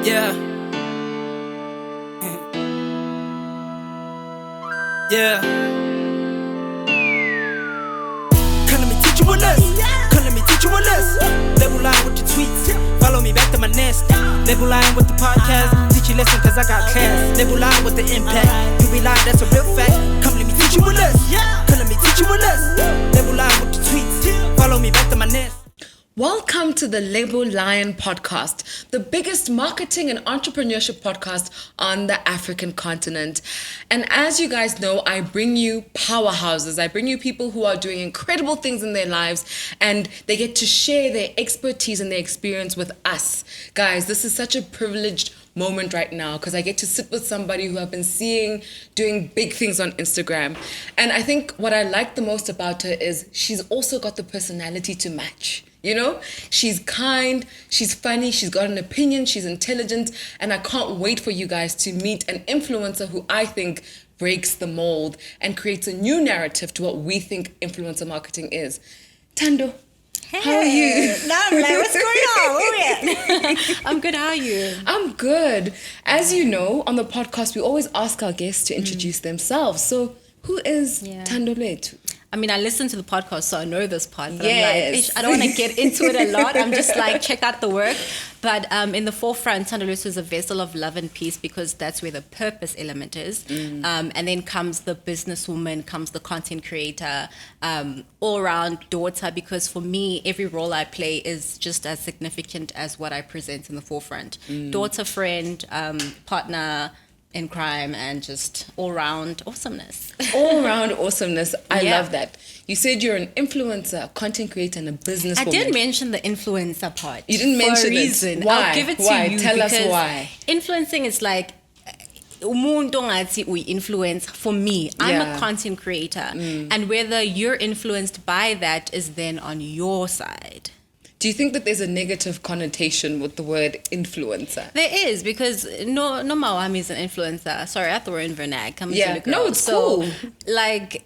Yeah. Yeah. Come let me teach you a lesson. Come let me teach you a lesson. Label line with the tweets. Follow me back to my nest. Label line with the podcast. Teach you lesson cause I got class. Label line with the impact. You be lying, that's a real fact. Come let me teach you a lesson. Come let me teach you a lesson. Label line with the tweets. Follow me back to my nest. Welcome to the Label Lion podcast, the biggest marketing and entrepreneurship podcast on the African continent. And as you guys know, I bring you powerhouses. I bring you people who are doing incredible things in their lives and they get to share their expertise and their experience with us. Guys, this is such a privileged moment right now because I get to sit with somebody who I've been seeing doing big things on Instagram. And I think what I like the most about her is she's also got the personality to match. You know, she's kind, she's funny, she's got an opinion, she's intelligent, and I can't wait for you guys to meet an influencer who I think breaks the mold and creates a new narrative to what we think influencer marketing is. Thando, hey, how are you? Now I'm like, what's going on? I'm good, how are you? I'm good. As you know, on the podcast, we always ask our guests to introduce themselves. So who is Thandolwethu? I mean, I listen to the podcast, so I know this part. But Yes. I'm like, I don't want to get into it a lot. I'm just like, check out the work. But in the forefront, Thandolwethu is a vessel of love and peace because that's where the purpose element is. And then comes the businesswoman, comes the content creator, all-around daughter. Because for me, every role I play is just as significant as what I present in the forefront. Daughter, friend, partner in crime, and just all-round awesomeness. All-round awesomeness. I Yeah. love that. You said you're an influencer, a content creator, and a businesswoman. I did mention the influencer part. You didn't mention for a it. reason. Why? I'll give it to Why? you. Tell us because why. Influencing is like umuntu ngathi uyi-influence. For me, I'm Yeah. a content creator, and whether you're influenced by that is then on your side. Do you think that there's a negative connotation with the word influencer? There is, because no Mawami is an influencer. Sorry, I thought we were in Vernac. I'm a Yeah. silly girl. No, it's so, cool. Like,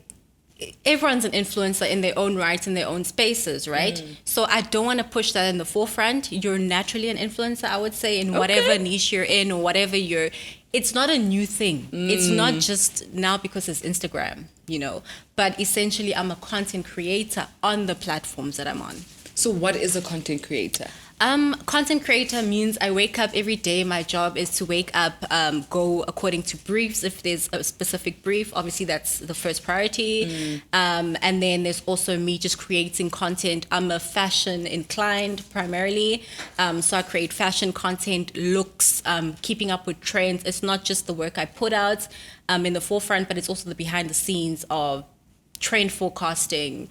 everyone's an influencer in their own right, in their own spaces, right? So I don't want to push that in the forefront. You're naturally an influencer, I would say, in whatever niche you're in or whatever you're... It's not a new thing. It's not just now because it's Instagram, you know. But essentially, I'm a content creator on the platforms that I'm on. So what is a content creator? Content creator means I wake up every day. My job is to wake up, go according to briefs. If there's a specific brief, obviously that's the first priority. And then there's also me just creating content. I'm a fashion inclined primarily. So I create fashion content, looks, keeping up with trends. It's not just the work I put out in the forefront, but it's also the behind the scenes of trend forecasting,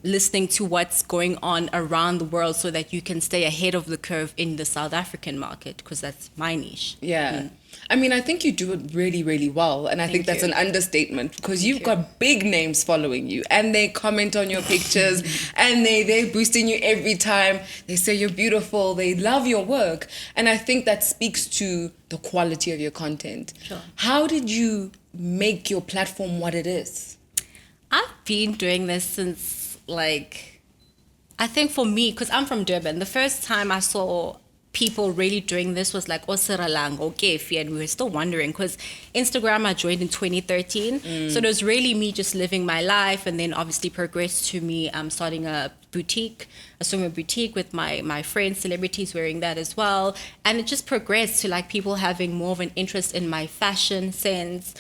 listening to what's going on around the world so that you can stay ahead of the curve in the South African market, because that's my niche. Yeah. I mean, I think you do it really, really well. And I think that's you. an understatement because you've got big names following you and they comment on your pictures and they're boosting you every time. They say you're beautiful. They love your work. And I think that speaks to the quality of your content. Sure. How did you make your platform what it is? I've been doing this since, like, I think for me, because I'm from Durban, the first time I saw people really doing this was like Osiralang or Kefi, and we were still wondering because Instagram I joined in 2013. So it was really me just living my life, and then obviously progressed to me starting a swimwear boutique with my friends, celebrities wearing that as well. And it just progressed to like people having more of an interest in my fashion sense,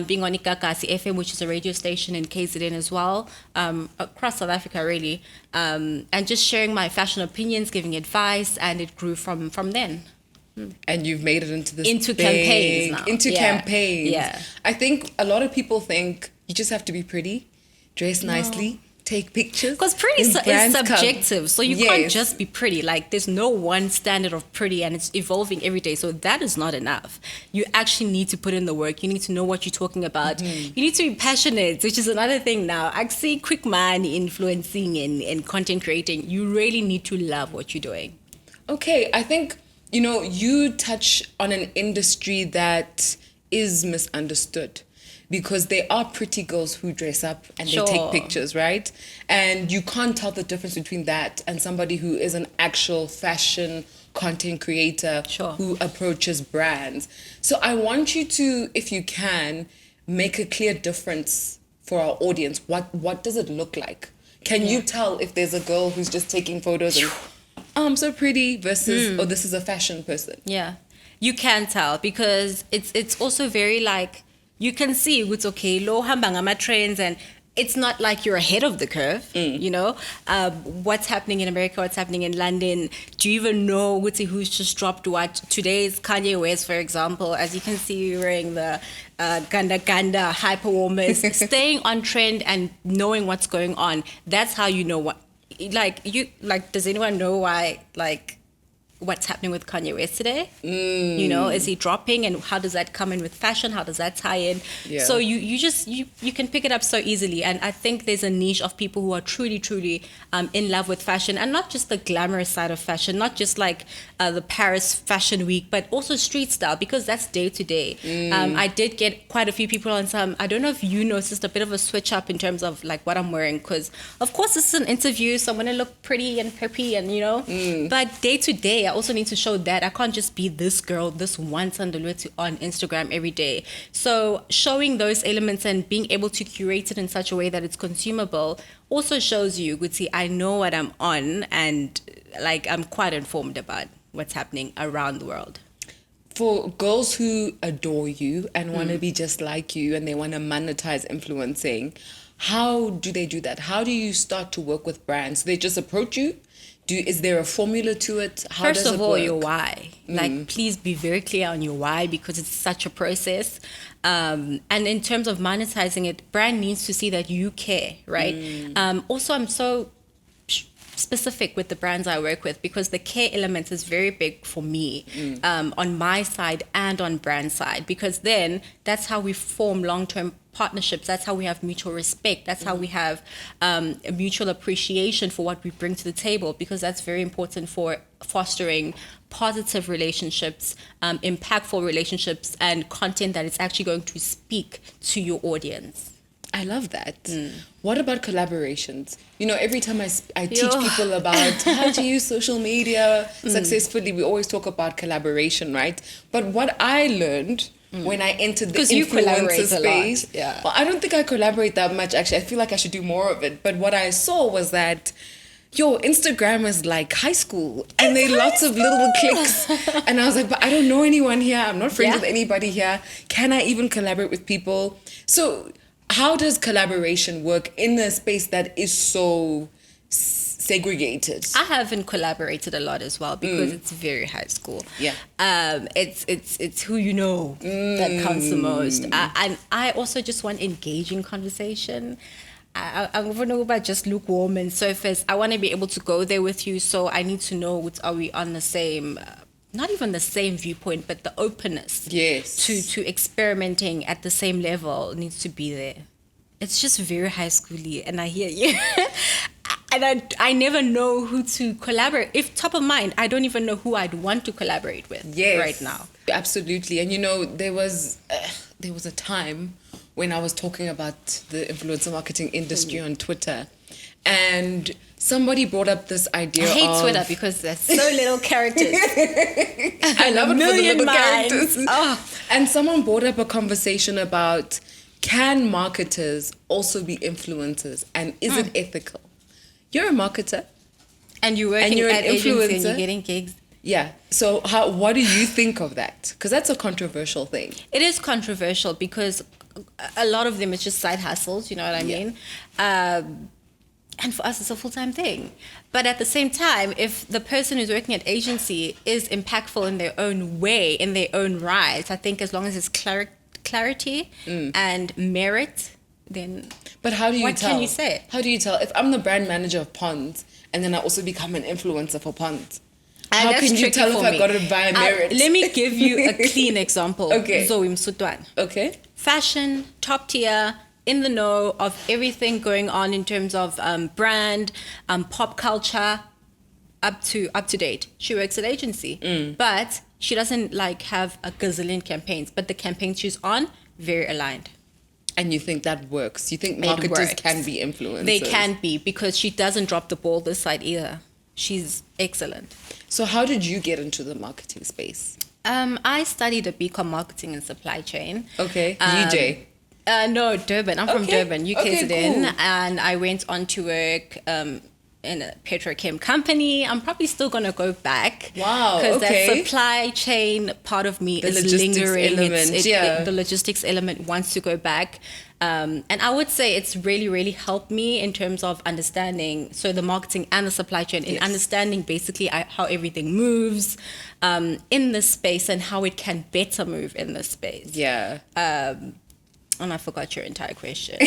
being on Ikakasi FM, which is a radio station in KZN as well, across South Africa really, and just sharing my fashion opinions, giving advice, and it grew from then. And you've made it into this Campaigns now. Into campaigns. Yeah. I think a lot of people think you just have to be pretty, dress nicely, take pictures. Because pretty is subjective, so you can't Yes. just be pretty. Like, there's no one standard of pretty, and it's evolving every day. So that is not enough. You actually need to put in the work. You need to know what you're talking about. You need to be passionate, which is another thing now. I see quick money influencing and content creating. You really need to love what you're doing. Okay, I think, you know, you touch on an industry that is misunderstood. because there are pretty girls who dress up and Sure. they take pictures, right? And you can't tell the difference between that and somebody who is an actual fashion content creator Sure. who approaches brands. So I want you to, if you can, make a clear difference for our audience. What does it look like? Can you tell if there's a girl who's just taking photos and, oh, I'm so pretty, versus, oh, this is a fashion person? Yeah, you can tell because it's also very like you can see it's okay. Low hamba ngama trends, and it's not like you're ahead of the curve. You know, what's happening in America, what's happening in London. Do you even know who's just dropped what? Today's Kanye West, for example, as you can see, wearing the ganda hyper warmers, staying on trend and knowing what's going on. That's how you know what. Does anyone know why what's happening with Kanye West today? You know, is he dropping, and how does that come in with fashion? How does that tie in? Yeah. So you can pick it up so easily, and I think there's a niche of people who are truly in love with fashion, and not just the glamorous side of fashion, not just like the Paris Fashion Week, but also street style, because that's day to day. I did get quite a few people on some. I don't know if you noticed a bit of a switch up in terms of like what I'm wearing, because of course this is an interview, so I'm gonna look pretty and peppy, and you know, but day to day I also need to show that I can't just be this girl, this one Thandolwethu on Instagram every day. So showing those elements and being able to curate it in such a way that it's consumable also shows you, Guti, I know what I'm on, and like I'm quite informed about what's happening around the world. For girls who adore you and want to be just like you, and they want to monetize influencing, how do they do that? How do you start to work with brands? They just approach you? Is there a formula to it? How First does of it all, work? your why. Like, please be very clear on your why, because it's such a process. And in terms of monetizing it, brand needs to see that you care, right? Also, I'm so specific with the brands I work with, because the care element is very big for me on my side and on brand side, because then that's how we form long-term partnerships. That's how we have mutual respect. That's how we have a mutual appreciation for what we bring to the table, because that's very important for fostering positive relationships, impactful relationships, and content that is actually going to speak to your audience. I love that. What about collaborations? You know, every time I teach people about how to use social media successfully, we always talk about collaboration, right? But what I learned when I entered the influencer space, well, I don't think I collaborate that much, actually. I feel like I should do more of it. But what I saw was that Instagram is like high school, and there are lots of little cliques. And I was like, but I don't know anyone here. I'm not friends with anybody here. Can I even collaborate with people? So how does collaboration work in a space that is so segregated? I haven't collaborated a lot as well, because it's very high school. Yeah. It's who you know that counts the most. And I also just want engaging conversation. I don't know about just lukewarm and surface. I want to be able to go there with you, so I need to know, are we on the same, not even the same viewpoint, but the openness to experimenting at the same level needs to be there. It's just very high schooly, and I hear you. And I never know who to collaborate. If top of mind, I don't even know who I'd want to collaborate with right now. Absolutely. And you know, there was a time when I was talking about the influencer marketing industry on Twitter, and somebody brought up this idea of... I hate Twitter because there's so little characters. I love it for the little characters. Oh. And someone brought up a conversation about, can marketers also be influencers, and is it ethical? You're a marketer. And you're working you're at an influencer. agency and you're getting gigs. Yeah. So what do you think of that? Because that's a controversial thing. It is controversial because a lot of them is just side hustles, you know what I mean? And for us, it's a full-time thing. But at the same time, if the person who's working at agency is impactful in their own way, in their own right, I think as long as it's clarity and merit, then but how do you what tell? Can you say? How do you tell? If I'm the brand manager of Ponds and then I also become an influencer for Ponds, how can you tell if I got it by merit? Let me give you a clean example. Okay. Zoe Msutwan. Okay. Fashion, top tier, in the know of everything going on in terms of brand, pop culture, up to date. She works at agency, but she doesn't like have a gazillion campaigns. But the campaigns she's on, very aligned. And you think that works? You think It marketers works. can be influencers? They can be, because she doesn't drop the ball this side either. She's excellent. So how did you get into the marketing space? I studied a BCom marketing and supply chain. Okay. UJ. No, Durban. I'm from Okay. Durban, UKZN. Okay, cool. And I went on to work in a petrochem company. I'm probably still going to go back. Wow, Because okay. that supply chain part of me The is logistics lingering. element, yeah. The logistics element wants to go back. And I would say it's really, really helped me in terms of understanding, so the marketing and the supply chain, in Yes. understanding basically how everything moves in this space and how it can better move in this space. Yeah. And I forgot your entire question.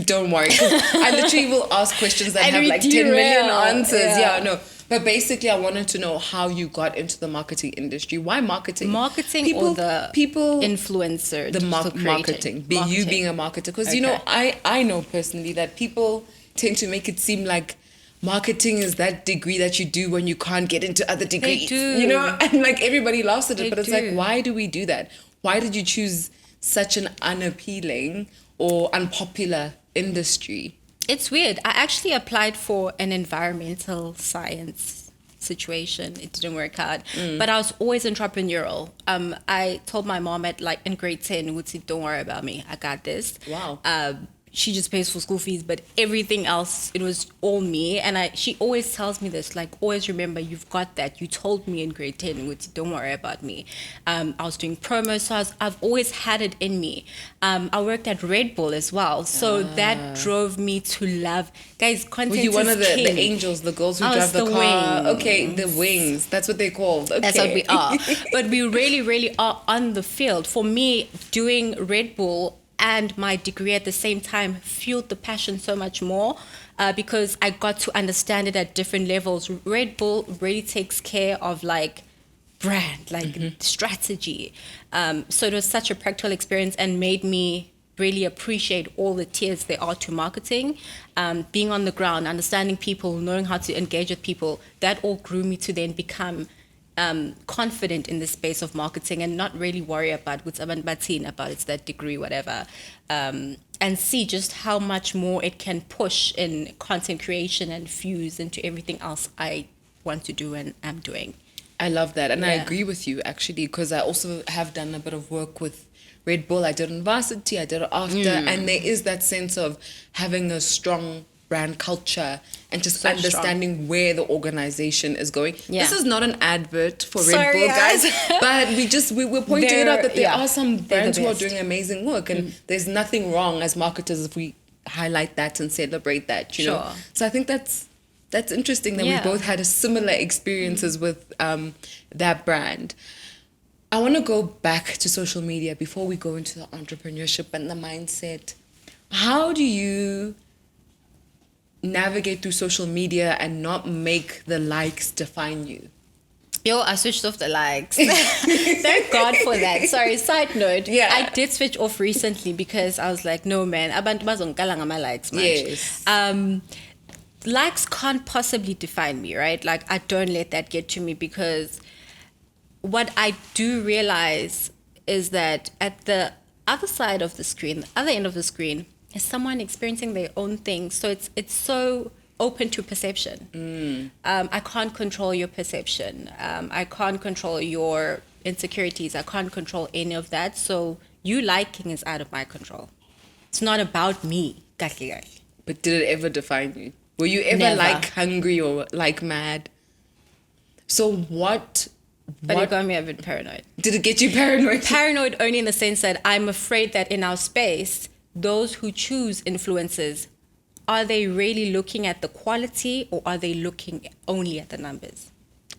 Don't worry. 'Cause I literally will ask questions that And have we like 10 million derail, answers. yeah. Yeah, no. But basically, I wanted to know how you got into the marketing industry. Why marketing? Marketing or the people influencer? the for creating? marketing, you being a marketer, because you know, I know personally that people tend to make it seem like marketing is that degree that you do when you can't get into other degrees. do. You know, and like everybody laughs at it, They but it's like, do. why do we do that? Why did you choose such an unappealing or unpopular industry? It's weird. I actually applied for an environmental science situation. It didn't work out, but I was always entrepreneurial. I told my mom in grade 10, "Wutsi, don't worry about me. I got this." Wow. She just pays for school fees, but everything else, it was all me. And she always tells me this, like, always remember, you've got that. You told me in grade 10, Wutsi, don't worry about me. I was doing promos, so I've always had it in me. I worked at Red Bull as well, so that drove me to love. Guys, content Were you one is of the king. angels, the girls who I drive was the the car? wings. Okay, the wings. That's what they're called. Okay. That's what we are. But we really, really are on the field. For me, doing Red Bull and my degree at the same time fueled the passion so much more because I got to understand it at different levels. Red Bull really takes care of like brand, like strategy. So it was such a practical experience and made me really appreciate all the tiers there are to marketing. Being on the ground, understanding people, knowing how to engage with people, that all grew me to then become confident in the space of marketing and not really worry about what's about it's that degree, whatever, and see just how much more it can push in content creation and fuse into everything else I want to do and am doing. I love that. And I Yeah. agree with you, actually, because I also have done a bit of work with Red Bull. I did it in varsity, I did it after. And there is that sense of having a strong brand culture and just So understanding where the organization is going. Yeah. This is not an advert for Red Sorry, Bull, guys. guys. But we're pointing it out that there Yeah, are some they're the brands who are best. doing amazing work. And there's nothing wrong as marketers if we highlight that and celebrate that, you know. Sure. So I think that's interesting that Yeah. we both had similar experiences with that brand. I want to go back to social media before we go into the entrepreneurship and the mindset. How do you navigate through social media and not make the likes define you? Yo, I switched off the likes. Thank God for that. Sorry, side note. Yeah. I did switch off recently because I was like, no, man, abantu bazongala ngama likes, man. Yes. Likes can't possibly define me, right? Like, I don't let that get to me because what I do realize is that at the other side of the screen, the other end of the screen, is someone experiencing their own thing. So it's so open to perception. I can't control your perception. I can't control your insecurities. I can't control any of that. So you liking is out of my control. It's not about me. But did it ever define you? Were you ever Never. like hungry or like mad? So what But it got me a bit paranoid. did it get you paranoid? Paranoid only in the sense that I'm afraid that in our space, those who choose influencers, are they really looking at the quality or are they looking only at the numbers?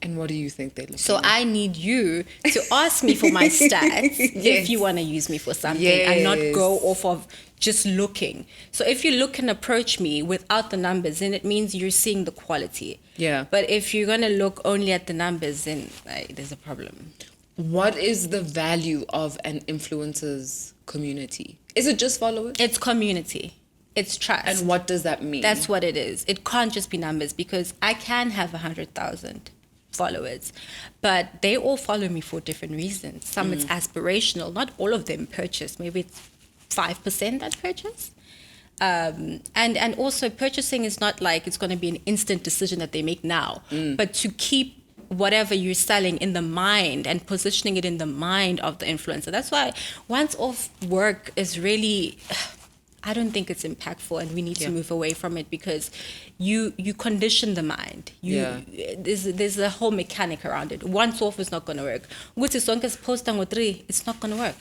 And what do you think they're looking So at? I need you to ask me for my stats Yes. if you want to use me for something and not Yes. go off of just looking. So if you look and approach me without the numbers, then it means you're seeing the quality. Yeah. But if you're going to look only at the numbers, then there's a problem. What is the value of an influencer's community? Is it just followers? It's community. It's trust. And what does that mean? That's what it is. It can't just be numbers because I can have 100,000 followers, but they all follow me for different reasons. Some it's aspirational. Not all of them purchase. Maybe it's 5% that purchase. And also purchasing is not like it's going to be an instant decision that they make now, but to keep whatever you're selling in the mind and positioning it in the mind of the influencer. That's why once off work is really, I don't think it's impactful, and we need to move away from it, because you condition the mind. There's a whole mechanic around it. Once off is not going to work. It's not going to work.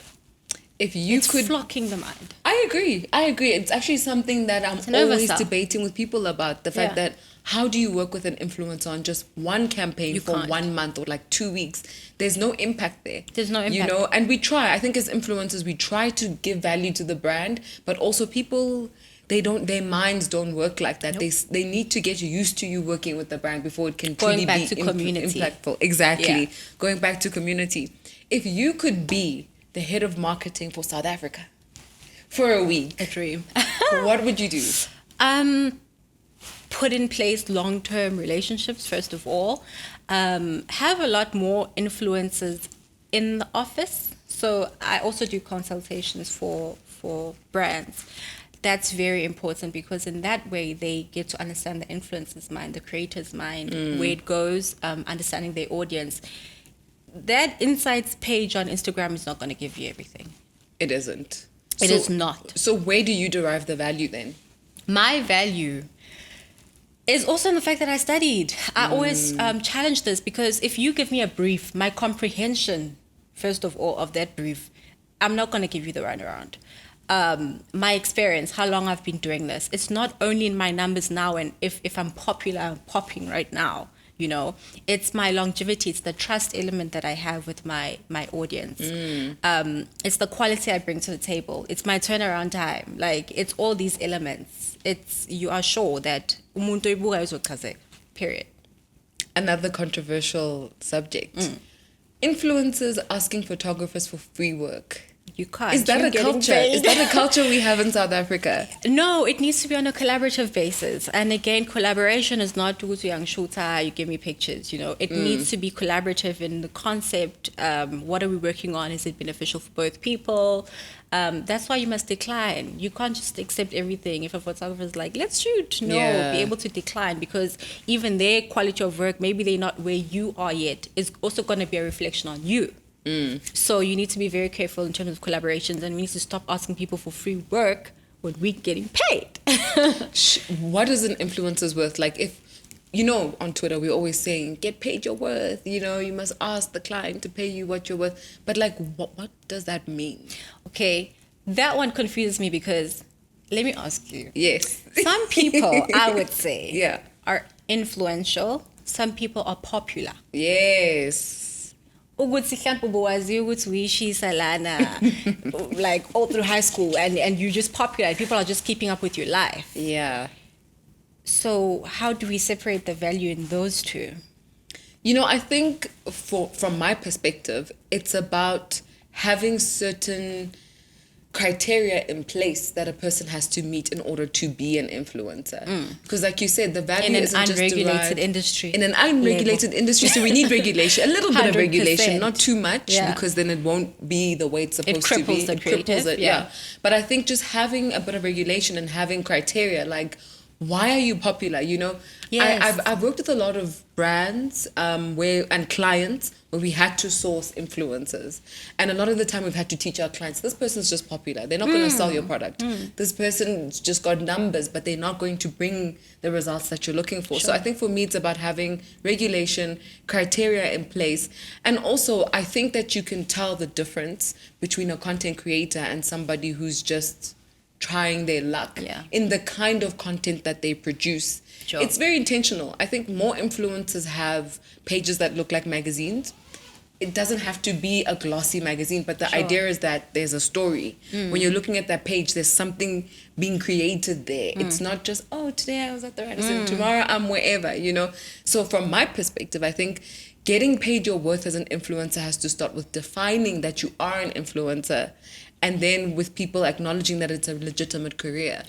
If you it's could flocking the mind. I agree. It's actually something that I'm always debating with people about, the fact that how do you work with an influencer on just one campaign for 1 month or like 2 weeks? There's no impact there. There's no impact. You know, and we try. I think as influencers, we try to give value to the brand, but also people, their minds don't work like that. Nope. They need to get used to you working with the brand before it can truly be impactful. Exactly. Yeah. Going back to community. If you could be the head of marketing for South Africa for a week, a dream, what would you do? Put in place long-term relationships, first of all. Have a lot more influencers in the office. So I also do consultations for brands. That's very important, because in that way they get to understand the influencer's mind, the creator's mind, where it goes, understanding their audience. That insights page on Instagram is not going to give you everything. It isn't. It is not. So where do you derive the value then? My value is also in the fact that I studied. I always challenge this, because if you give me a brief, my comprehension, first of all, of that brief, I'm not going to give you the runaround. My experience, how long I've been doing this. It's not only in my numbers now, and if I'm popular, I'm popping right now. You know, it's my longevity. It's the trust element that I have with my audience. It's the quality I bring to the table. It's my turnaround time. Like, it's all these elements. You are sure that umuntu ibuka uzochazeka. Period. Another controversial subject. Influencers asking photographers for free work. You can't. Is that a culture? Is that a culture we have in South Africa? No, it needs to be on a collaborative basis. And again, collaboration is not to young shooter, you give me pictures, you know. It needs to be collaborative in the concept. What are we working on? Is it beneficial for both people? That's why you must decline. You can't just accept everything. If a photographer is like, let's shoot. No, be able to decline, because even their quality of work, maybe they're not where you are yet, is also going to be a reflection on you. So you need to be very careful in terms of collaborations, and we need to stop asking people for free work when we're getting paid. What is an influencer's worth? Like, if, you know, on Twitter, we're always saying, get paid your worth. You know, you must ask the client to pay you what you're worth. But like, what does that mean? Okay, that one confuses me, because let me ask you. Yes. Some people, I would say, are influential. Some people are popular. Yes. Like all through high school, and you're just popular. People are just keeping up with your life. Yeah. So how do we separate the value in those two? You know, I think from my perspective, it's about having certain criteria in place that a person has to meet in order to be an influencer. Because like you said, the value isn't just derived in an unregulated industry. In an unregulated industry, so we need regulation, a little bit of regulation, not too much, because then it won't be the way it's supposed to be. It cripples it. But I think just having a bit of regulation and having criteria, like, why are you popular? You know, I've worked with a lot of brands and clients where we had to source influencers, and a lot of the time we've had to teach our clients, this person's just popular, they're not going to sell your product. This person's just got numbers, but they're not going to bring the results that you're looking for. So I think for me, it's about having regulation, criteria in place, and also I think that you can tell the difference between a content creator and somebody who's just trying their luck in the kind of content that they produce. It's very intentional. I think more influencers have pages that look like magazines. It doesn't have to be a glossy magazine, but the idea is that there's a story. When you're looking at that page, there's something being created there. It's not just, oh, today I was at the Radisson, tomorrow I'm wherever, you know. So from my perspective, I think getting paid your worth as an influencer has to start with defining that you are an influencer, and then with people acknowledging that it's a legitimate career.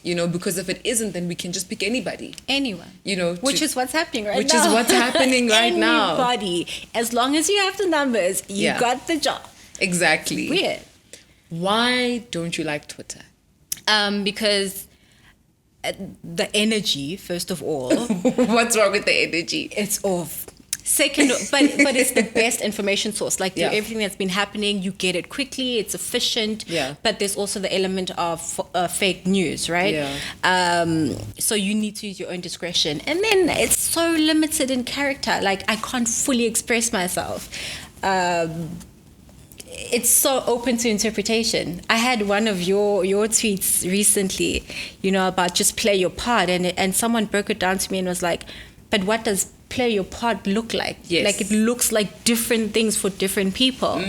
You know, because if it isn't, then we can just pick anybody. Anyone. You know. Which is what's happening right now. Which is what's happening right now. Anybody. As long as you have the numbers, you got the job. Exactly. Weird. Why don't you like Twitter? Because the energy, first of all, What's wrong with the energy? it's off. Second, but it's the best information source. Like through everything that's been happening, you get it quickly. It's efficient. Yeah. But there's also the element of fake news, right? Yeah. So you need to use your own discretion. And then it's so limited in character. Like I can't fully express myself. It's so open to interpretation. I had one of your tweets recently, about just play your part, and someone broke it down to me and was like, but what does play your part look like? Yes. Like it looks like different things for different people.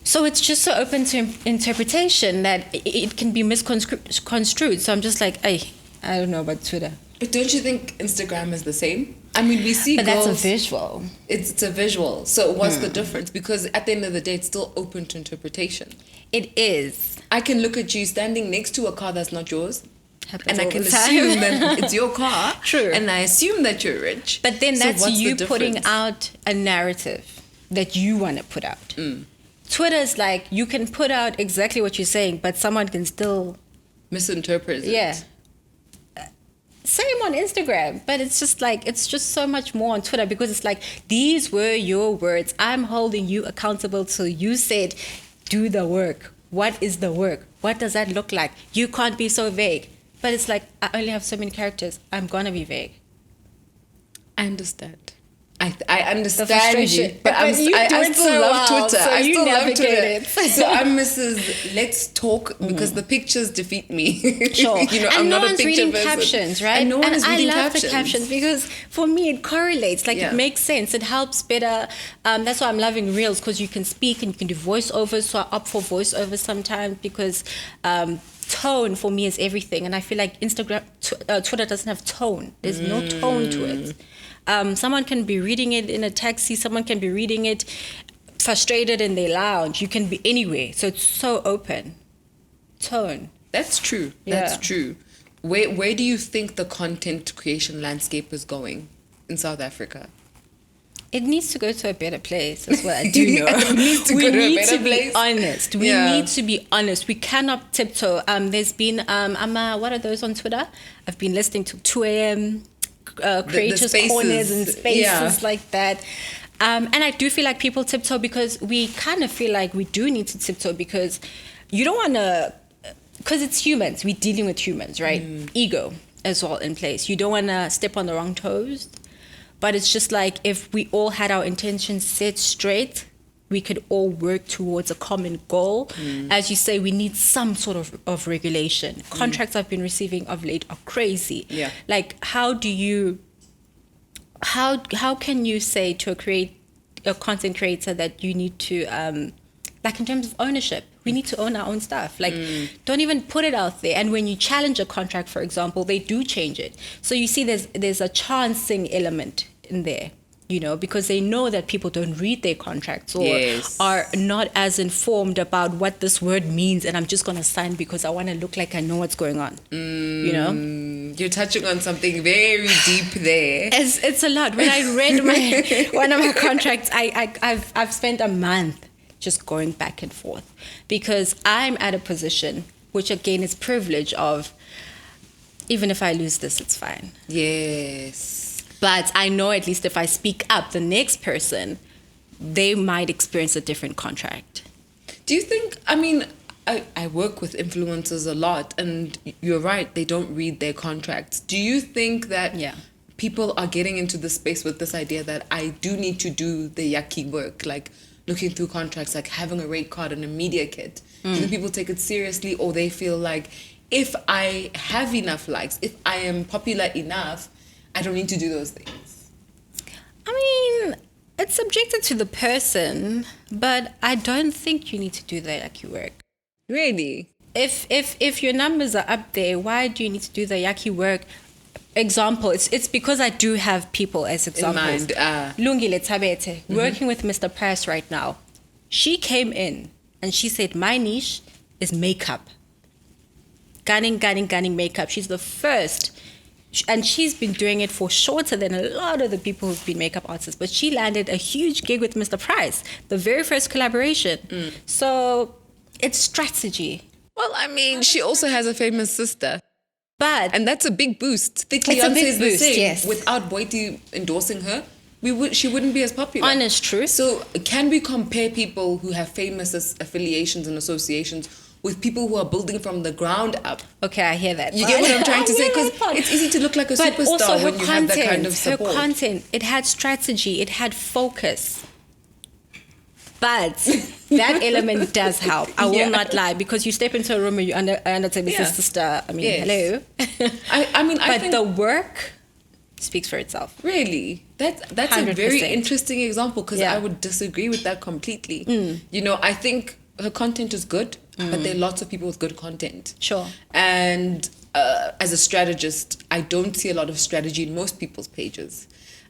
So it's just so open to interpretation that it can be misconstrued. So I'm just like, I don't know about Twitter. But don't you think Instagram is the same? I mean, we see But girls... that's a visual. It's a visual. So what's the difference? Because at the end of the day, it's still open to interpretation. It is. I can look at you standing next to a car that's not yours. Happens And I all can the time. assume that it's your car. True. And I assume that you're rich. But then So that's what's you the putting difference? out a narrative that you want to put out. Twitter is like, you can put out exactly what you're saying, but someone can still, Misinterpret it. yeah. Same on Instagram, but it's just so much more on Twitter because it's like, these were your words. I'm holding you accountable till you said, do the work. What is the work? What does that look like? You can't be so vague. But it's like, I only have so many characters. I'm going to be vague. I understand. I understand frustration. you, but But you I do it still so love well, Twitter. so I you still love navigate Twitter. it. So I'm Mrs. Let's Talk because the pictures defeat me. Sure. I'm and no not a one's picture reading person. captions, right? And no one is reading I love captions. the captions because for me it correlates. Like Yeah. it makes sense. It helps better. That's why I'm loving Reels because you can speak and you can do voiceovers. So I opt for voiceovers sometimes because tone for me is everything. And I feel like Twitter doesn't have tone. There's no tone to it. Someone can be reading it in a taxi. Someone can be reading it frustrated in their lounge. You can be anywhere. So it's so open. Tone. That's true. Yeah. That's true. Where do you think the content creation landscape is going in South Africa? It needs to go to a better place. That's what I do know. It needs to we go to a need better to be place. honest. We Yeah. need to be honest. We cannot tiptoe. There's been what are those on Twitter? I've been listening to 2 a.m. Creators spaces. corners and spaces Yeah. like that. And I do feel like people tiptoe because we kind of feel like we do need to tiptoe because you don't want to, because it's humans. We're dealing with humans, right? Ego as well in place. You don't want to step on the wrong toes. But it's just like if we all had our intentions set straight, we could all work towards a common goal. As you say, we need some sort of regulation. Contracts I've been receiving of late are crazy. Yeah. Like how can you say to a content creator that you need to like in terms of ownership, we need to own our own stuff. Like don't even put it out there. And when you challenge a contract, for example, they do change it. So you see there's a chancing element in there, because they know that people don't read their contracts or Yes. are not as informed about what this word means, and I'm just going to sign because I want to look like I know what's going on. You're touching on something very deep there. It's a lot. When I read one of my contracts, I've spent a month just going back and forth because I'm at a position, which again is privilege of, even if I lose this, it's fine. Yes. But I know at least if I speak up, the next person, they might experience a different contract. Do you think, I work with influencers a lot and you're right, they don't read their contracts. Do you think that people are getting into the space with this idea that I do need to do the yucky work, like looking through contracts, like having a rate card and a media kit? Do you think people take it seriously or they feel like if I have enough likes, if I am popular enough, I don't need to do those things? It's subjected to the person, but I don't think you need to do the yucky work. Really? If your numbers are up there, why do you need to do the yucky work? Example, it's because I do have people as examples. In mind. Lungile Tabete, working with Mr. Price right now. She came in and she said, my niche is makeup. Gunning makeup. She's the first. And she's been doing it for shorter than a lot of the people who've been makeup artists. But she landed a huge gig with Mr. Price, the very first collaboration. So It's strategy. Well, I mean, she also has a famous sister. But And that's a big boost. It's a big boost, same. yes. Without Boiti endorsing her, she wouldn't be as popular. honest truth. So can we compare people who have famous affiliations and associations with people who are building from the ground up? Okay, I hear that. You get what I'm trying to I say? hear Because that part. it's easy to look like a But superstar also her when you have that kind of Her support. content, it had strategy, it had focus. But that element does help. I will Yeah. not lie, because you step into a room and you undertake Yeah. sister. I mean, Yes. hello. I mean, I But think the work speaks for itself. really that's a very 100%. interesting example, because Yeah. I would disagree with that completely. You know, I think her content is good, but there are lots of people with good content. Sure. And as a strategist, I don't see a lot of strategy in most people's pages.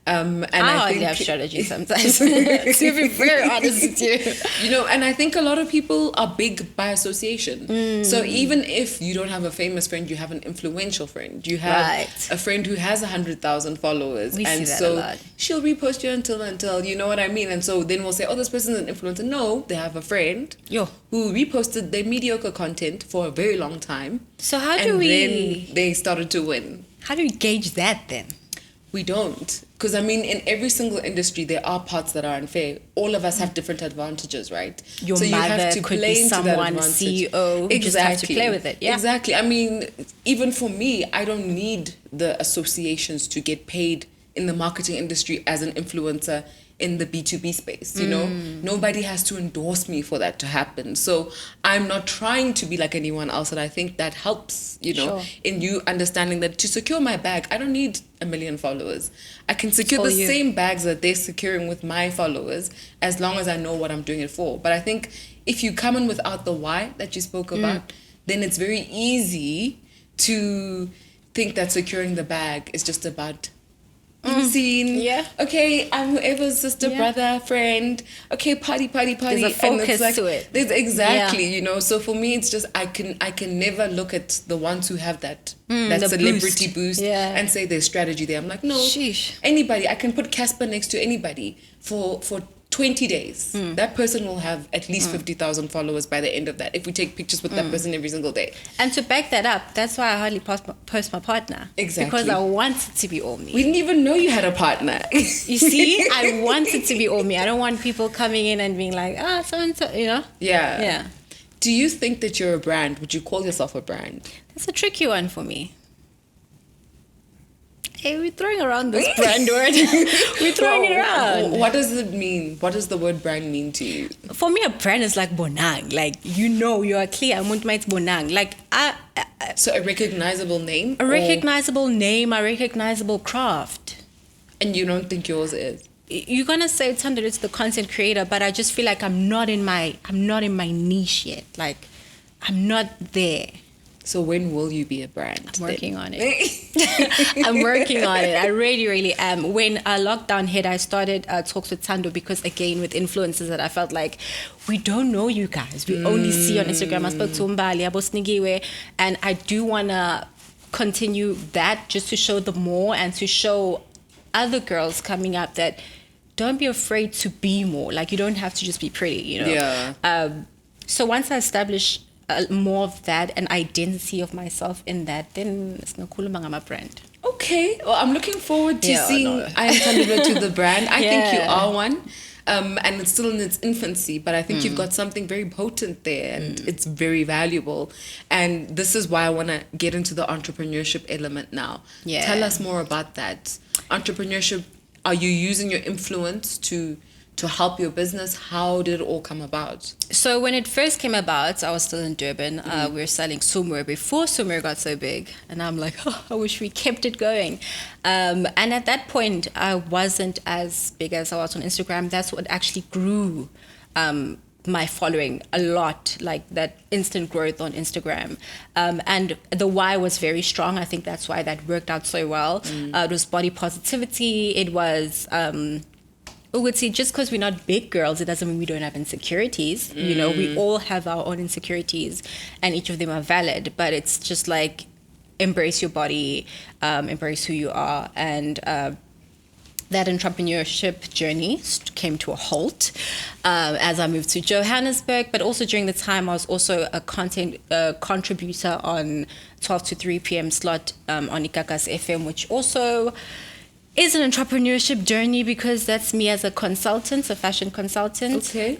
And I I hardly think have strategy sometimes. To be very honest with you. you know, and I think a lot of people are big by association. So even if you don't have a famous friend, you have an influential friend. You have Right. a friend who has 100,000 followers, We see and that so a lot. she'll repost you until you know what I mean. And so then we'll say, oh, this person's an influencer. No, they have a friend Yo. who reposted their mediocre content for a very long time. So how do and we then they started to win. how do we gauge that then? We don't. Because, I mean, in every single industry, there are parts that are unfair. All of us have different advantages, right? Your so you mother have to could play be into that someone, advantage. CEO, who just has to play with it, yeah. Exactly. I mean, even for me, I don't need the associations to get paid in the marketing industry as an influencer in the B2B space, you know? Nobody has to endorse me for that to happen. So I'm not trying to be like anyone else, and I think that helps, you know, Sure. in you understanding that to secure my bag, I don't need 1 million followers. I can secure all the you. same bags that they're securing with my followers, as long as I know what I'm doing it for. But I think if you come in without the why that you spoke about, then it's very easy to think that securing the bag is just about seen. Yeah. Okay, I'm whoever's sister, Yeah. brother, friend. Okay, party. There's a And it's focus to it. There's exactly, you know. So for me, it's just I can never look at the ones who have that the celebrity boost. boost Yeah. and say there's strategy there. I'm like, no. Sheesh. Anybody, I can put Casper next to anybody for 20 days. That person will have at least 50,000 followers by the end of that if we take pictures with that person every single day. And to back that up, that's why I hardly post my partner. Exactly. Because I want it to be all me. We didn't even know you had a partner. You see, I want it to be all me. I don't want people coming in and being like, so and so, you know? Yeah. Yeah. Do you think that you're a brand? Would you call yourself a brand? That's a tricky one for me. Hey, we're throwing around this brand word. We're throwing it around. What does it mean? What does the word brand mean to you? For me, a brand is like bonang. Like, you know, you are clear. I'm going to bonang. Like, So a recognizable name? a recognizable name, a recognizable craft. And you don't think yours is? You're gonna say it's the content creator, but I just feel like I'm not in my niche yet. Like, I'm not there. So when will you be a brand? I'm working on it. I'm working on it. I really, really am. When lockdown hit, I started talks with Thando because, again, with influencers that I felt like, we don't know you guys. We only see on Instagram. I spoke to Mbali, Abosnigiwe, and I do want to continue that just to show them more and to show other girls coming up that don't be afraid to be more. Like, you don't have to just be pretty, you know? Yeah. So once I establish more of that, an identity of myself in that, then it's no cool among my brand. Okay. Well, I'm looking forward to Yeah, seeing no. I Am Thandolwethu the brand. I think you Yeah. are one. And it's still in its infancy, but I think you've got something very potent there, and it's very valuable. And this is why I want to get into the entrepreneurship element now. Yeah. Tell us more about that. Entrepreneurship, are you using your influence to help your business? How did it all come about? So when it first came about, I was still in Durban. We were selling swimwear before swimwear got so big. And I'm like, I wish we kept it going. And at that point, I wasn't as big as I was on Instagram. That's what actually grew my following a lot, like that instant growth on Instagram. And the why was very strong. I think that's why that worked out so well. It was body positivity. It was... we would see, just because we're not big girls, it doesn't mean we don't have insecurities. You know, we all have our own insecurities and each of them are valid, but it's just like, embrace your body, embrace who you are. And that entrepreneurship journey came to a halt as I moved to Johannesburg, but also during the time I was also a content contributor on 12 to 3 p.m. slot on Ikakas FM, which also is an entrepreneurship journey because that's me as a consultant, a fashion consultant. Okay.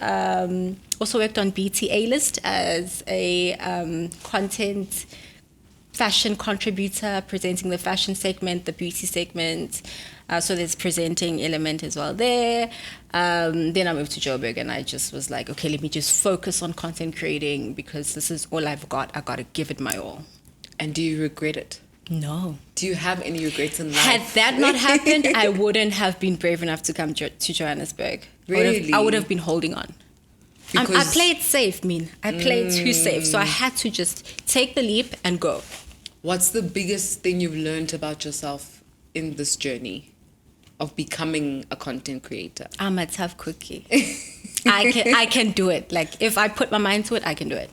Also worked on BT A-List as a content fashion contributor, presenting the fashion segment, the beauty segment. So there's presenting element as well there. Then I moved to Joburg and I just was like, okay, let me just focus on content creating because this is all I've got. I got to give it my all. And do you regret it? No. Do you have any regrets in life? Had that not happened, I wouldn't have been brave enough to come to Johannesburg. Really? I would have been holding on. I played safe, I played too safe. So I had to just take the leap and go. What's the biggest thing you've learned about yourself in this journey of becoming a content creator? I'm a tough cookie. I can do it. Like if I put my mind to it, I can do it.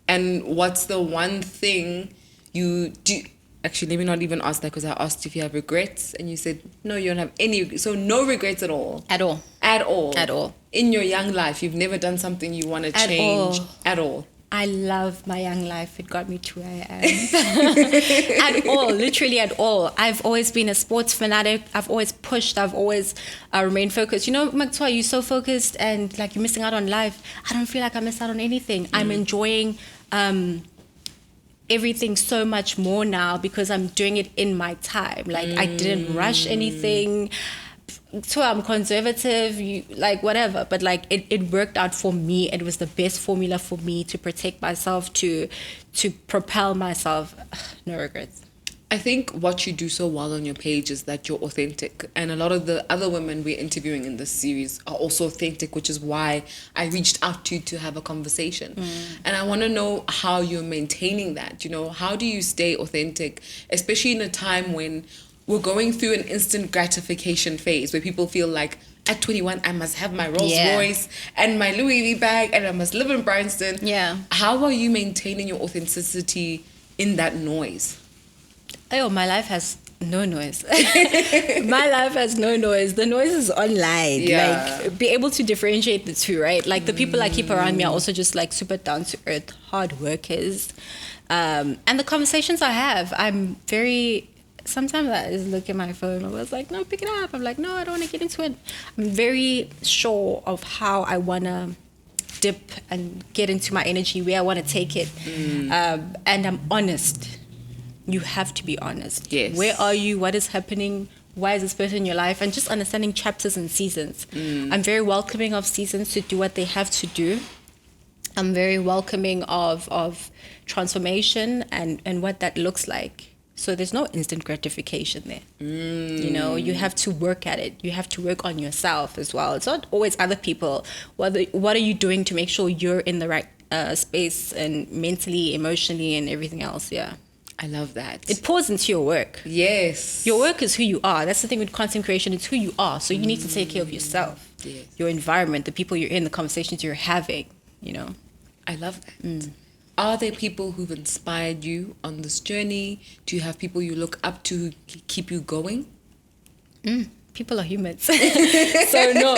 And what's the one thing you do? Actually, let me not even ask that because I asked if you have regrets and you said, no, you don't have any. So no regrets at all? At all. At all? At all. In your young life, you've never done something you want to change? At all? I love my young life. It got me to where I am. At all. Literally at all. I've always been a sports fanatic. I've always pushed. I've always remained focused. You know, Maktua, you're so focused and like you're missing out on life. I don't feel like I missed out on anything. I'm enjoying everything so much more now because I'm doing it in my time. Like I didn't rush anything. So I'm conservative, like whatever, but like it worked out for me. It was the best formula for me to protect myself, to propel myself. No regrets. I think what you do so well on your page is that you're authentic. And a lot of the other women we're interviewing in this series are also authentic, which is why I reached out to have a conversation. And I want to know how you're maintaining that. You know, how do you stay authentic, especially in a time when we're going through an instant gratification phase where people feel like at 21, I must have my Rolls Royce and my Louis V bag and I must live in Bryanston. Yeah. How are you maintaining your authenticity in that noise? Oh, my life has no noise. My life has no noise. The noise is online. Yeah. Like, be able to differentiate the two, right? Like, the people I keep around me are also just, like, super down-to-earth, hard workers. And the conversations I have, I'm very... Sometimes I just look at my phone. I was like, no, pick it up. I'm like, no, I don't want to get into it. I'm very sure of how I want to dip and get into my energy, where I want to take it. And I'm honest. You have to be honest. Yes. Where are you? What is happening? Why is this person in your life? And just understanding chapters and seasons. I'm very welcoming of seasons to do what they have to do. I'm very welcoming of transformation and what that looks like. So there's no instant gratification there. You know, you have to work at it. You have to work on yourself as well. It's not always other people. What are you doing to make sure you're in the right space and mentally, emotionally, and everything else? Yeah. I love that. It pours into your work. Yes. Your work is who you are. That's the thing with content creation. It's who you are. So you need to take care of yourself. Yes. Your environment, the people you're in, the conversations you're having, you know. I love that. Are there people who've inspired you on this journey? Do you have people you look up to who keep you going? People are humans. So no.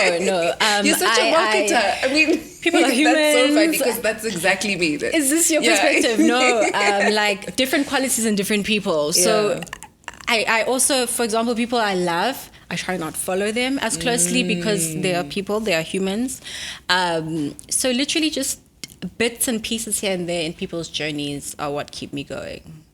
You're such a marketer. I mean, people are humans. That's so funny because that's exactly me. Is this your perspective? No. Like different qualities in different people. So I also, for example, people I love, I try not follow them as closely because they are people, they are humans. So literally just bits and pieces here and there in people's journeys are what keep me going.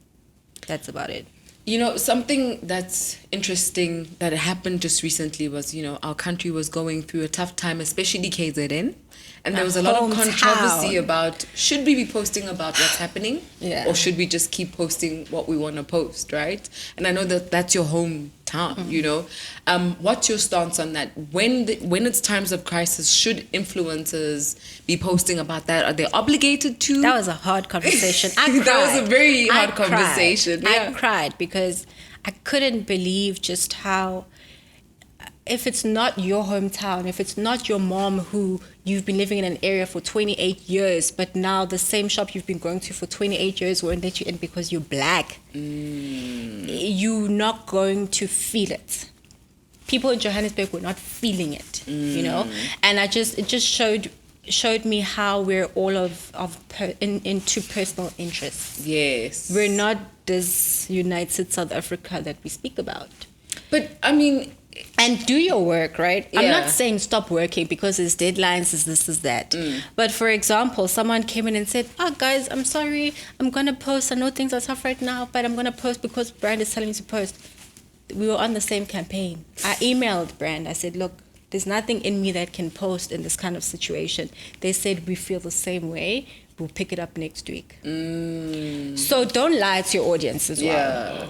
That's about it. You know, something that's interesting that happened just recently was, you know, our country was going through a tough time, especially KZN. And there was a lot of controversy about, should we be posting about what's happening? Or should we just keep posting what we want to post, right? And I know that that's your hometown, you know. What's your stance on that? When it's times of crisis, should influencers be posting about that? Are they obligated to? That was a hard conversation. I cried. That was a very hard conversation. I cried because I couldn't believe just how... If it's not your hometown, if it's not your mom who you've been living in an area for 28 years, but now the same shop you've been going to for 28 years won't let you in because you're black, you're not going to feel it. people in Johannesburg were not feeling it, you know, and it just showed me how we're all into personal interests. Yes. We're not this united South Africa that we speak about. But I mean, and do your work, right? I'm Yeah. not saying stop working because there's deadlines, is this, is that. But for example, someone came in and said, "Oh, guys, I'm sorry, I'm gonna post. I know things are tough right now, but I'm gonna post because Brand is telling me to post." We were on the same campaign. I emailed Brand. I said, "Look, there's nothing in me that can post in this kind of situation." They said, "We feel the same way. We'll pick it up next week." So don't lie to your audience as well. Yeah.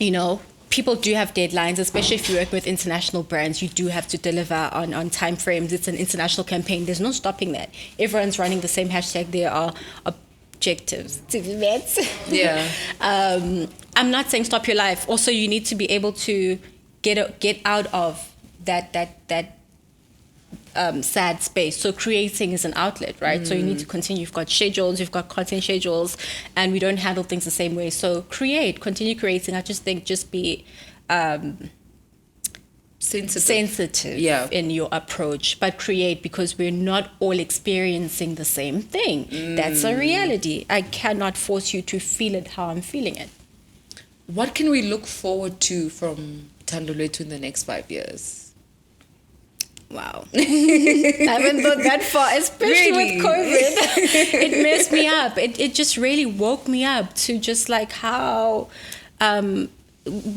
You know, people do have deadlines, especially if you work with international brands. You do have to deliver on time frames. It's an international campaign. There's no stopping that. Everyone's running the same hashtag. There are objectives to be met. Yeah. I'm not saying stop your life. Also, you need to be able to get out of that sad space. So creating is an outlet, right? So you need to continue. You've got schedules, you've got content schedules, and we don't handle things the same way. So continue creating. I just think just be sensitive Yeah. in your approach, but create, because we're not all experiencing the same thing. That's a reality. I cannot force you to feel it how I'm feeling it. What can we look forward to from Thandolwethu in the next 5 years? Wow. I haven't thought that far, especially Really? with COVID. It messed me up. It just really woke me up to just like how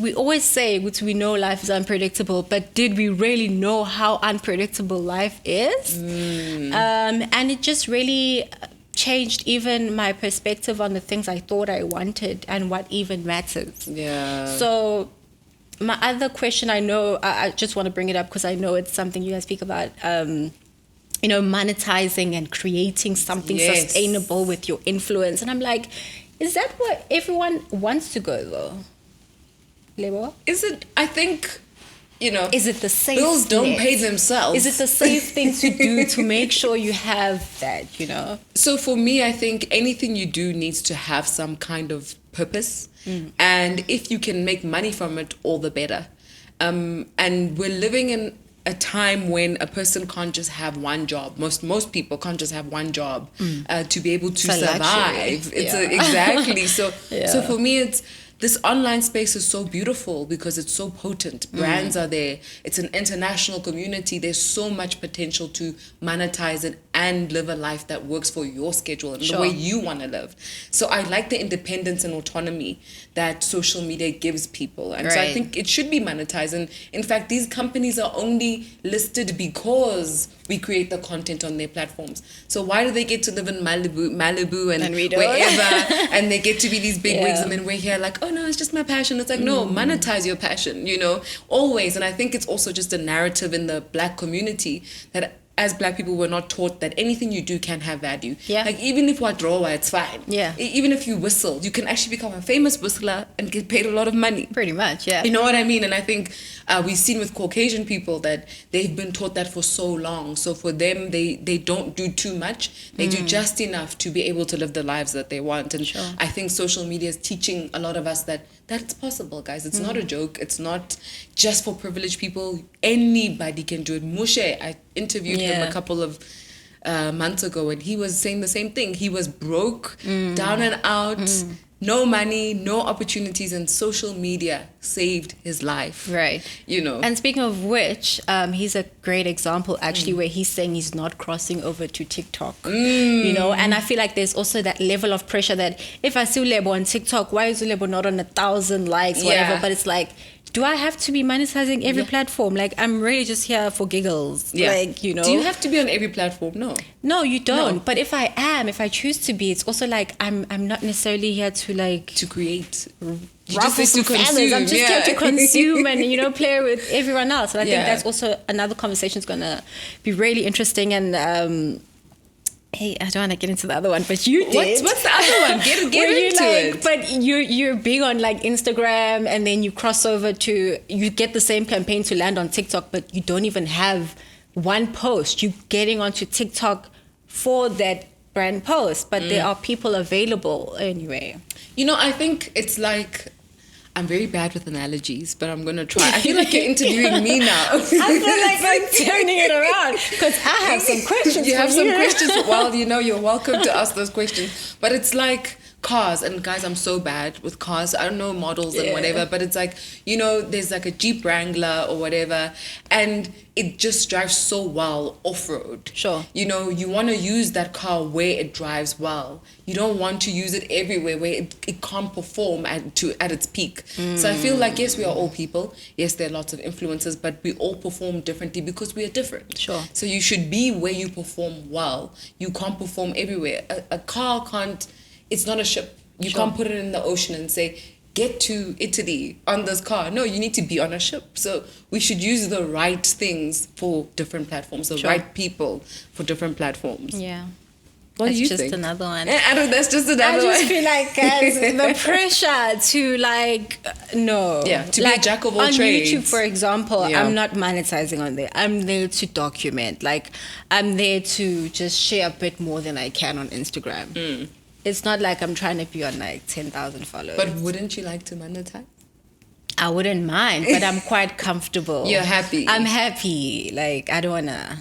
we always say we know life is unpredictable, but did we really know how unpredictable life is? And it just really changed even my perspective on the things I thought I wanted and what even matters. Yeah. So my other question, I know, I just want to bring it up because I know it's something you guys speak about, you know, monetizing and creating something Yes. sustainable with your influence. And I'm like, is that where everyone wants to go though? Lebo? Is it, I think, you know, Is it the safe bills don't net? pay themselves. Is it the safe thing to do to make sure you have that, you know? So for me, I think anything you do needs to have some kind of purpose. And if you can make money from it, all the better. And we're living in a time when a person can't just have one job. Most people can't just have one job to be able to It's a luxury. survive. Yeah. Exactly. So Yeah. so for me, it's this online space is so beautiful because it's so potent. Brands are there. It's an international community. There's so much potential to monetize it and live a life that works for your schedule and Sure. the way you want to live. So I like the independence and autonomy that social media gives people. And so I Right. think it should be monetized. And in fact, these companies are only listed because we create the content on their platforms. So why do they get to live in Malibu and we don't? wherever and they get to be these big wigs Yeah. and then we're here like, oh no, it's just my passion. It's like, no, monetize your passion, you know, always. And I think it's also just a narrative in the Black community that as Black people, we're not taught that anything you do can have value. Yeah. Like even if wadrawa, it's fine. Yeah. Even if you whistle, you can actually become a famous whistler and get paid a lot of money. Pretty much, yeah. You know what I mean? And I think we've seen with Caucasian people that they've been taught that for so long. So for them, they don't do too much. They do just enough to be able to live the lives that they want. And Sure. I think social media is teaching a lot of us that it's possible, guys. It's not a joke. It's not just for privileged people. Anybody can do it. Moshe, I interviewed him Yeah. a couple of months ago and he was saying the same thing. He was broke, down and out, no money, no opportunities, and social media saved his life. Right. You know. And speaking of which, he's a great example actually where he's saying he's not crossing over to TikTok. You know, and I feel like there's also that level of pressure that if I see Lebo on TikTok, why is Lebo not on 1,000 likes, whatever? Yeah. But it's like, do I have to be monetizing every Yeah. platform? Like, I'm really just here for giggles. Yeah. Like, you know. Do you have to be on every platform? No. No, you don't. No. But if I choose to be, it's also like I'm not necessarily here to like To create. You ruffle just need some to feathers. I'm just yeah. here to consume and, you know, play with everyone else. And I think Yeah. that's also another conversation is going to be really interesting. And hey, I don't want to get into the other one, but you did. What's the other one? Get Where you into like, it. But you're big on like Instagram, and then you cross over to, you get the same campaign to land on TikTok, but you don't even have one post. You're getting onto TikTok for that brand post, but there are people available anyway. You know, I think it's like, I'm very bad with analogies, but I'm gonna try. I feel like you're interviewing me now. I feel like I'm turning it around because I have some questions. You for have some questions. Well, you're welcome to ask those questions. But it's like cars, and guys, I'm so bad with cars. I don't know models and whatever, but it's like, there's like a Jeep Wrangler or whatever, and it just drives so well off-road. Sure. You want to use that car where it drives well. You don't want to use it everywhere where it can't perform at its peak. So I feel like, yes, we are all people. Yes, there are lots of influences, but we all perform differently because we are different. Sure. So you should be where you perform well. You can't perform everywhere. A car can't, it's not a ship. You can't put it in the ocean and say, get to Italy on this car. No, you need to be on a ship. So we should use the right things for different platforms, the right people for different platforms. Yeah. What do you That's think? just another one. That's just another I just one. feel like, guys, the pressure to no. Yeah, to be a jack of all on trades. YouTube, for example, Yeah. I'm not monetizing on there. I'm there to document. Like, I'm there to just share a bit more than I can on Instagram. It's not like I'm trying to be on like 10,000 followers. But wouldn't you like to monetize? I wouldn't mind, but I'm quite comfortable. You're happy. I'm happy. Like, I don't want to,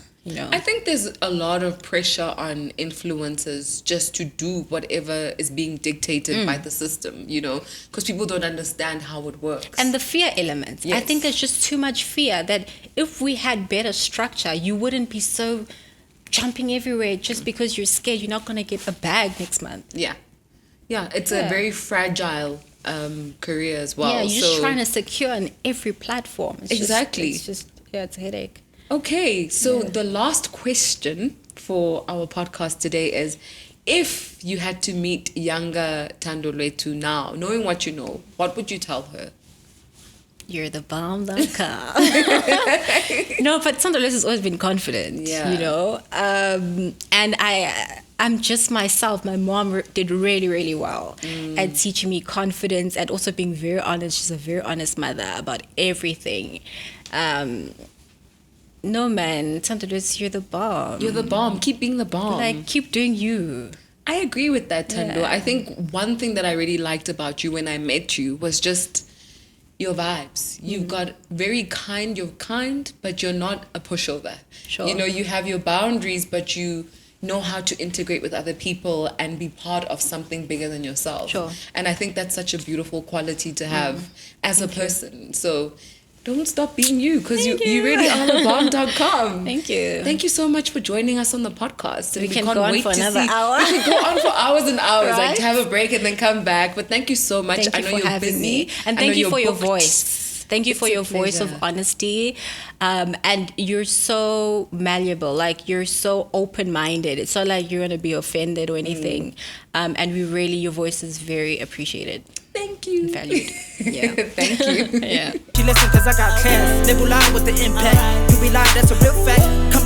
I think there's a lot of pressure on influencers just to do whatever is being dictated by the system, because people don't understand how it works. And the fear element. I Yes. think there's just too much fear that if we had better structure, you wouldn't be so jumping everywhere just because you're scared you're not going to get a bag next month. Yeah, it's a very fragile career as well. Yeah, you're just trying to secure on every platform. Exactly. It's a headache. Okay, so the last question for our podcast today is, if you had to meet younger Thandolwethu now, knowing what you know, what would you tell her? You're the bomb, Lanka. No, but Thandolwethu has always been confident, and I'm just myself. My mom did really, really well at teaching me confidence and also being very honest. She's a very honest mother about everything. No, man, Thandolwethu, you're the bomb. You're the bomb. Keep being the bomb. Like, keep doing you. I agree with that, Thando. Yeah. I think one thing that I really liked about you when I met you was just your vibes. You've got you're kind, but you're not a pushover. Sure. You have your boundaries, but you know how to integrate with other people and be part of something bigger than yourself. Sure. And I think that's such a beautiful quality to have as a person. So don't stop being you, because you really are the bomb.com. Thank you. Thank you so much for joining us on the podcast. We can can't go on wait for to another see- hour. We could go on for hours and hours, like Right? to have a break and then come back. But thank you so much. Thank you I know for you're having busy. me. And I know thank you you're for your booked. voice. Thank you It's for a your voice of pleasure. honesty. And you're so malleable. Like, you're so open-minded. It's not like you're going to be offended or anything. And your voice is very appreciated Thank you. and valued. Yeah. Thank you. Yeah. She listen cause I got class. Label line with the impact. You be lying, that's a real fact.